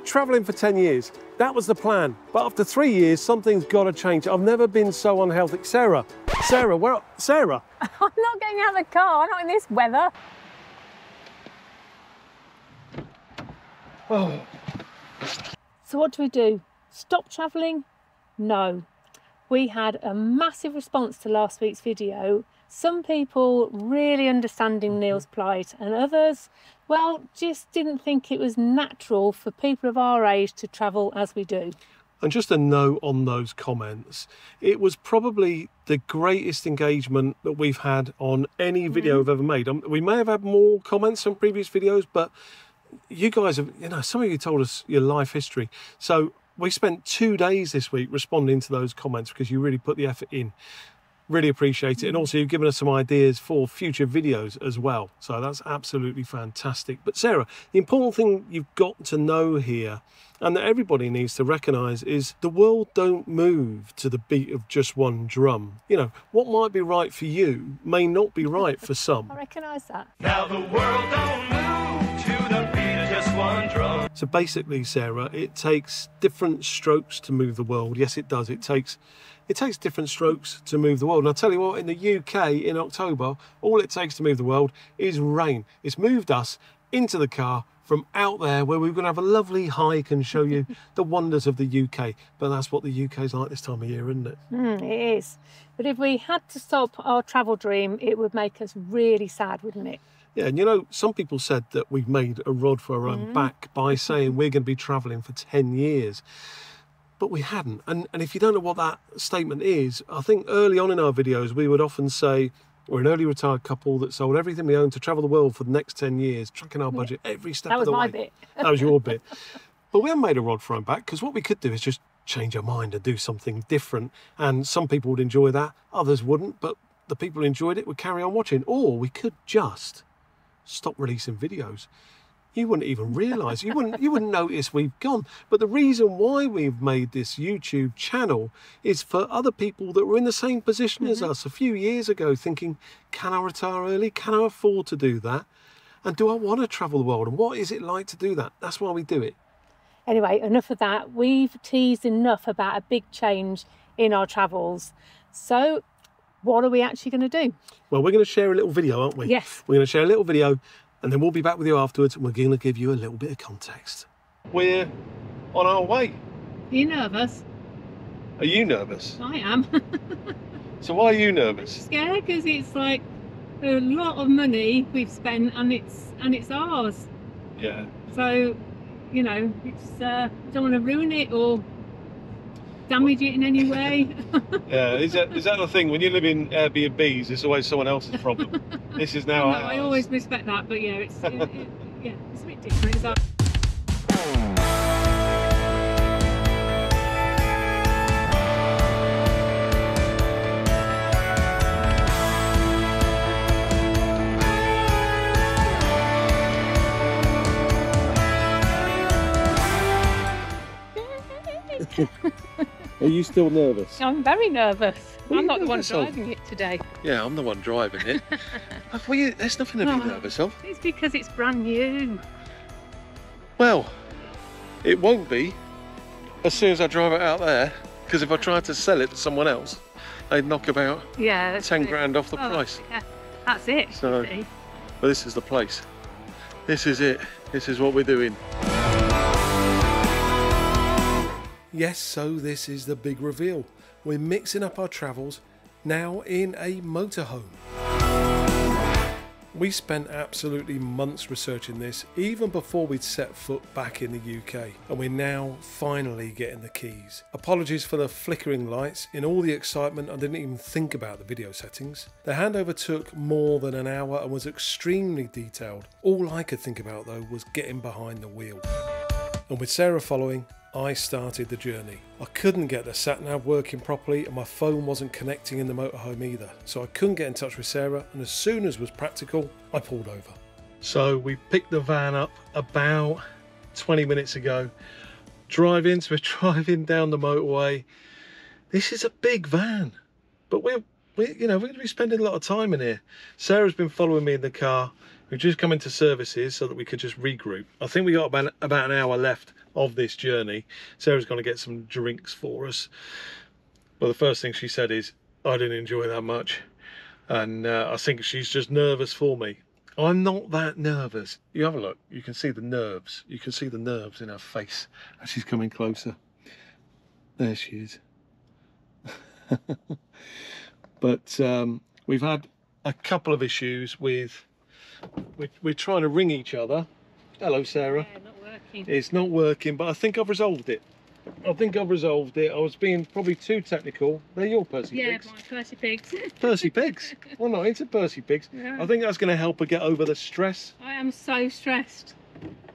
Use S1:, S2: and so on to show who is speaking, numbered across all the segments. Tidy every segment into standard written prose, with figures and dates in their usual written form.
S1: travelling for 10 years. That was the plan. But after 3 years, something's got to change. I've never been so unhealthy. Sarah, where? Sarah?
S2: I'm not getting out of the car, not in this weather.
S1: Oh.
S2: So what do? Stop travelling? No. We had a massive response to last week's video. Some people really understanding Neil's plight, and others, well, just didn't think it was natural for people of our age to travel as we do.
S1: And just a note on those comments, it was probably the greatest engagement that we've had on any video I've ever made. We may have had more comments on previous videos, but you guys have, you know, some of you told us your life history. So we spent 2 days this week responding to those comments because you really put the effort in. Really appreciate it. And also you've given us some ideas for future videos as well. So that's absolutely fantastic. But Sarah, the important thing you've got to know here, and that everybody needs to recognise, is the world don't move to the beat of just one drum. You know, what might be right for you may not be right for some.
S2: I recognise that.
S3: Now the world don't move to the beat of just one drum.
S1: So basically, Sarah, it takes different strokes to move the world. Yes, it does. It takes different strokes to move the world. And I'll tell you what, in the UK in October, all it takes to move the world is rain. It's moved us into the car from out there where we're going to have a lovely hike and show you the wonders of the UK. But that's what the UK is like this time of year, isn't it?
S2: It is. But if we had to stop our travel dream, it would make us really sad, wouldn't it?
S1: Yeah, and you know, some people said that we've made a rod for our own back by saying we're going to be travelling for 10 years. But we hadn't. And if you don't know what that statement is, I think early on in our videos, we would often say, we're an early retired couple that sold everything we own to travel the world for the next 10 years, tracking our budget every step of the way.
S2: That was my bit.
S1: That was your bit. But we haven't made a rod for our own back, because what we could do is just change our mind and do something different. And some people would enjoy that, others wouldn't. But the people who enjoyed it would carry on watching. Or we could just stop releasing videos. You wouldn't even realise, you wouldn't notice we've gone. But the reason why we've made this YouTube channel is for other people that were in the same position as us a few years ago, thinking, can I retire early? Can I afford to do that? And do I want to travel the world? And what is it like to do that? That's why we do it.
S2: Anyway, enough of that. We've teased enough about a big change in our travels. So what are we actually going to do?
S1: Well, we're going to share a little video, aren't we?
S2: Yes.
S1: We're going to share a little video, and then we'll be back with you afterwards, and we're going to give you a little bit of context. We're on our way.
S2: Are you nervous?
S1: Are you nervous?
S2: I am.
S1: So why are you nervous?
S2: Scared because it's like a lot of money we've spent, and it's ours.
S1: Yeah.
S2: So, you know, it's don't want to ruin it or damage it in any way.
S1: Yeah, is that the thing? When you live in Airbnbs, it's always someone else's problem. This is now ours.
S2: I always respect that, but yeah, it's yeah, it's a bit different. So.
S1: Are you still nervous?
S2: I'm very nervous.
S1: What
S2: I'm not the one
S1: nervous of?
S2: driving it today.
S1: Yeah, I'm the one driving it. Well, there's nothing to be nervous of.
S2: It's because it's brand new.
S1: Well, it won't be as soon as I drive it out there, because if I tried to sell it to someone else, they'd knock about 10 grand off the price.
S2: Yeah, that's it.
S1: So, but this is the place. This is it. This is what we're doing. Yes, so this is the big reveal. We're mixing up our travels now in a motorhome. We spent absolutely months researching this, even before we'd set foot back in the UK, and we're now finally getting the keys. Apologies for the flickering lights. In all the excitement, I didn't even think about the video settings. The handover took more than an hour and was extremely detailed. All I could think about though was getting behind the wheel. And with Sarah following, I started the journey. I couldn't get the sat-nav working properly, and my phone wasn't connecting in the motorhome either, so I couldn't get in touch with Sarah, and as soon as was practical, I pulled over. So we picked the van up about 20 minutes ago. So we're driving down the motorway. This is a big van, but we're going to be spending a lot of time in here. Sarah's been following me in the car. We've just come into services so that we could just regroup. I think we got about an hour left of this journey. Sarah's going to get some drinks for us. But the first thing she said is, I didn't enjoy that much. And I think she's just nervous for me. I'm not that nervous. You have a look. You can see the nerves. You can see the nerves in her face as she's coming closer. There she is. But we've had a couple of issues with... We're trying to ring each other. Hello, Sarah.
S2: Yeah, not working.
S1: It's not working, but I think I've resolved it. I was being probably too technical. They're your Percy pigs.
S2: Yeah, my Percy pigs.
S1: Percy pigs? Well, not into Percy pigs.
S2: Yeah.
S1: I think that's going to help her get over the stress.
S2: I am so stressed.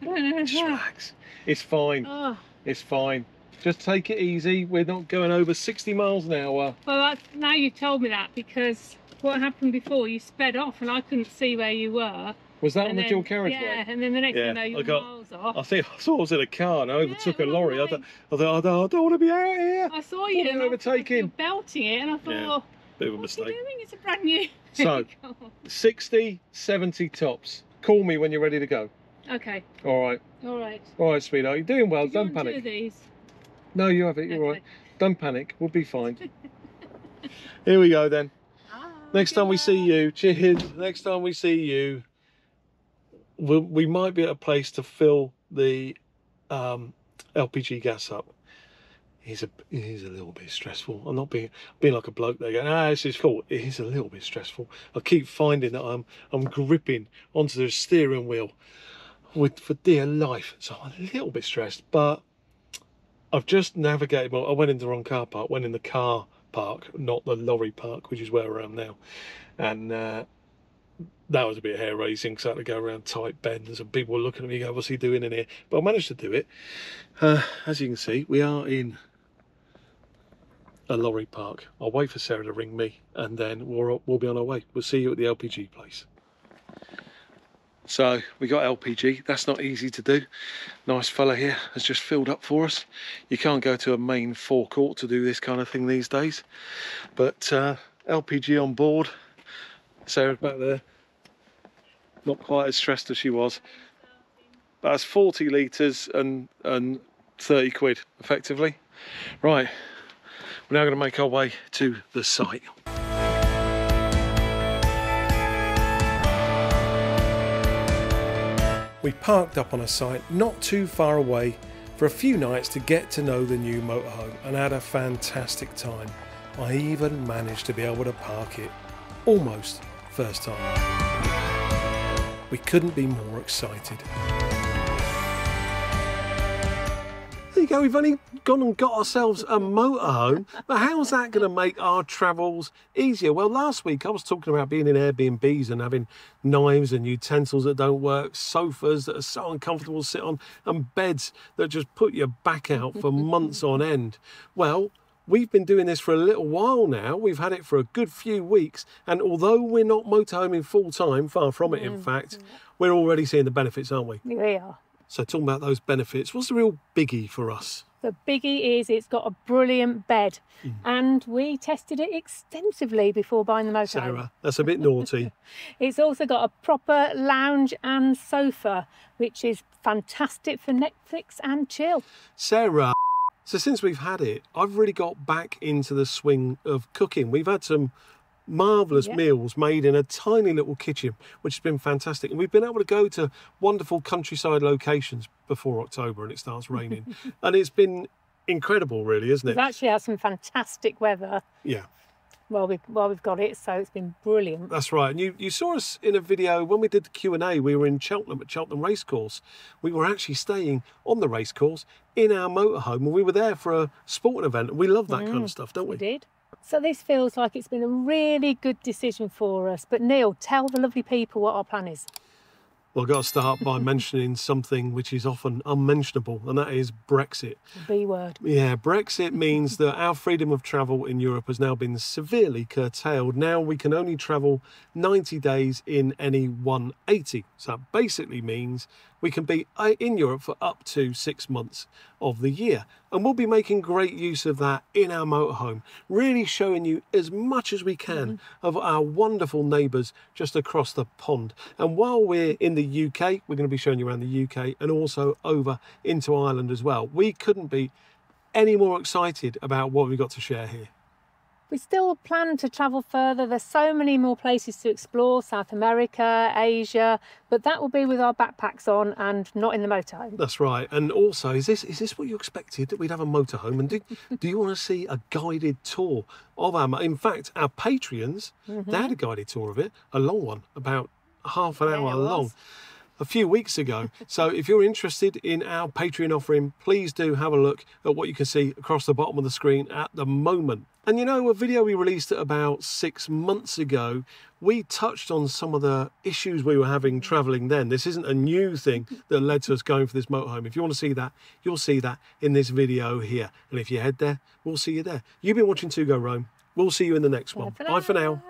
S2: I don't know.
S1: Just relax. It's fine.
S2: Oh.
S1: It's fine. Just take it easy. We're not going over 60 miles an hour.
S2: Well, now you've told me that, because what happened before, you sped off and I couldn't see where you were.
S1: Was that
S2: And
S1: on the
S2: then-
S1: dual carriageway?
S2: Yeah, and then the next thing you know, you were miles off.
S1: I think I saw I was in a car and I overtook a
S2: well,
S1: lorry. I
S2: like-
S1: thought, I don't want to be out here.
S2: I saw you and
S1: overtaking.
S2: you were belting it, and I thought,
S1: Yeah, bit of a
S2: what's he
S1: mistake.
S2: doing? It's a brand new
S1: So, 60, 70 tops. Call me when you're ready to go.
S2: Okay,
S1: All right.
S2: all right.
S1: All right, sweetheart. You're doing well.
S2: Did you
S1: Don't
S2: want to
S1: panic.
S2: do these?
S1: No, you have it. You're all
S2: Okay.
S1: right. Don't panic. We'll be fine. Here we go then. Next time we see you, cheers. Next time we see you, we might be at a place to fill the LPG gas up. It is a little bit stressful. I'm not being like a bloke there going, this is cool. It is a little bit stressful. I keep finding that I'm gripping onto the steering wheel for dear life. So I'm a little bit stressed, but I've just navigated. Well, I went into the wrong car park. Went in the car park, not the lorry park, which is where I am now. And that was a bit hair raising because I had to go around tight bends and people were looking at me going, what's he doing in here? But I managed to do it. As you can see, we are in a lorry park. I'll wait for Sarah to ring me and then we'll be on our way. We'll see you at the LPG place. So we got LPG. That's not easy to do. Nice fella here has just filled up for us. You can't go to a main forecourt to do this kind of thing these days. But LPG on board. Sarah's back there. Not quite as stressed as she was. But that's 40 litres and 30 quid effectively. Right, we're now going to make our way to the site. We parked up on a site not too far away for a few nights to get to know the new motorhome and had a fantastic time. I even managed to be able to park it almost first time. We couldn't be more excited. There you go, we've only gone and got ourselves a motorhome, but how's that going to make our travels easier? Well, last week I was talking about being in Airbnbs and having knives and utensils that don't work, sofas that are so uncomfortable to sit on, and beds that just put your back out for months on end. Well, we've been doing this for a little while now. We've had it for a good few weeks, and although we're not motorhoming full time, far from it in fact, we're already seeing the benefits, aren't we?
S2: We are.
S1: So talking about those benefits, what's the real biggie for us?
S2: The biggie is it's got a brilliant bed, and we tested it extensively before buying the motorhome.
S1: Sarah, that's a bit naughty.
S2: It's also got a proper lounge and sofa, which is fantastic for Netflix and chill.
S1: Sarah, so since we've had it, I've really got back into the swing of cooking. We've had some marvellous meals made in a tiny little kitchen, which has been fantastic. And we've been able to go to wonderful countryside locations before October and it starts raining. And it's been incredible, really, isn't it?
S2: We've actually had some fantastic weather
S1: Yeah.
S2: while we've got it, so it's been brilliant.
S1: That's right. And you saw us in a video when we did the Q&A. We were in Cheltenham at Cheltenham Racecourse. We were actually staying on the racecourse in our motorhome, and we were there for a sporting event. We love that kind of stuff, don't we?
S2: We did. So this feels like it's been a really good decision for us. But Neil, tell the lovely people what our plan is.
S1: Well, I've got to start by mentioning something which is often unmentionable, and that is Brexit.
S2: The B word.
S1: Yeah, Brexit means that our freedom of travel in Europe has now been severely curtailed. Now we can only travel 90 days in any 180. So that basically means we can be in Europe for up to 6 months of the year. And we'll be making great use of that in our motorhome, really showing you as much as we can of our wonderful neighbours just across the pond. And while we're in the UK, we're going to be showing you around the UK and also over into Ireland as well. We couldn't be any more excited about what we've got to share here.
S2: We still plan to travel further. There's so many more places to explore, South America, Asia, but that will be with our backpacks on and not in the motorhome.
S1: That's right. And also, is this what you expected, that we'd have a motorhome? And do you want to see a guided tour of our... In fact, our Patreons, they had a guided tour of it, a long one, about half an hour long, a few weeks ago. So if you're interested in our Patreon offering, please do have a look at what you can see across the bottom of the screen at the moment. And you know, a video we released about 6 months ago, we touched on some of the issues we were having travelling then. This isn't a new thing that led to us going for this motorhome. If you want to see that, you'll see that in this video here. And if you head there, we'll see you there. You've been watching To Go Rome. We'll see you in the next one. Bye for now.